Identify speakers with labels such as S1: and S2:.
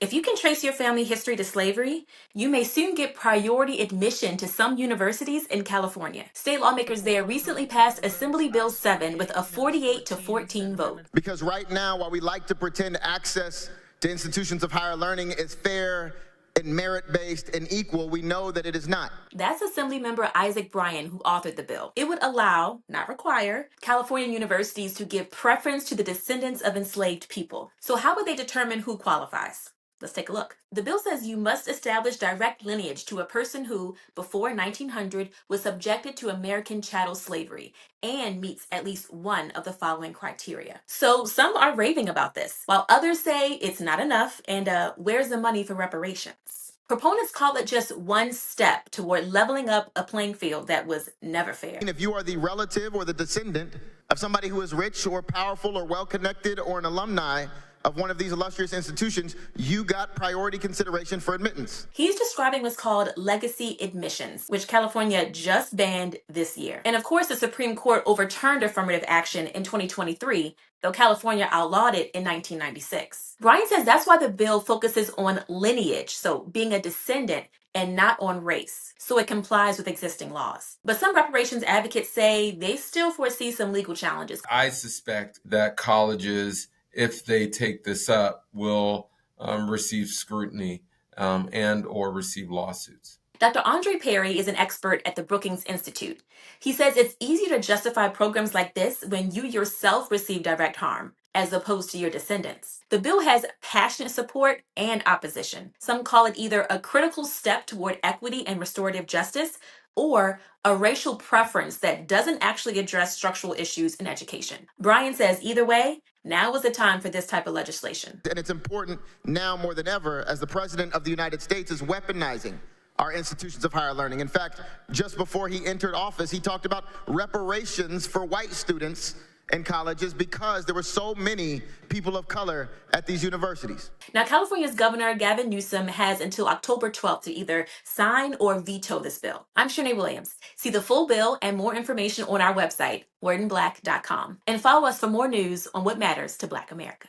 S1: If you can trace your family history to slavery, you may soon get priority admission to some universities in California. State lawmakers there recently passed Assembly Bill 7 with a 48-14 vote.
S2: Because right now, while we like to pretend access to institutions of higher learning is fair and merit-based and equal, we know that it is not.
S1: That's Assemblymember Isaac Bryan, who authored the bill. It would allow, not require, California universities to give preference to the descendants of enslaved people. So how would they determine who qualifies? Let's take a look. The bill says you must establish direct lineage to a person who, before 1900, was subjected to American chattel slavery and meets at least one of the following criteria. So some are raving about this, while others say it's not enough and where's the money for reparations? Proponents call it just one step toward leveling up a playing field that was never fair.
S2: If you are the relative or the descendant of somebody who is rich or powerful or well-connected or an alumni of one of these illustrious institutions, you got priority consideration for admittance.
S1: He's describing what's called legacy admissions, which California just banned this year. And of course, the Supreme Court overturned affirmative action in 2023, though California outlawed it in 1996. Bryan says that's why the bill focuses on lineage, so being a descendant, and not on race, so it complies with existing laws. But some reparations advocates say they still foresee some legal challenges.
S3: I suspect that colleges, if they take this up, will receive scrutiny and or receive lawsuits.
S1: Dr. Andre Perry is an expert at the Brookings Institute. He says it's easier to justify programs like this when you yourself receive direct harm, as opposed to your descendants. The bill has passionate support and opposition. Some call it either a critical step toward equity and restorative justice, or a racial preference that doesn't actually address structural issues in education. Bryan says either way, now is the time for this type of legislation.
S2: And it's important now more than ever as the President of the United States is weaponizing our institutions of higher learning. In fact, just before he entered office, he talked about reparations for white students in colleges because there were so many people of color at these universities.
S1: Now, California's Governor Gavin Newsom has until October 12th to either sign or veto this bill. I'm Shernay Williams. See the full bill and more information on our website, wordinblack.com. And follow us for more news on what matters to Black America.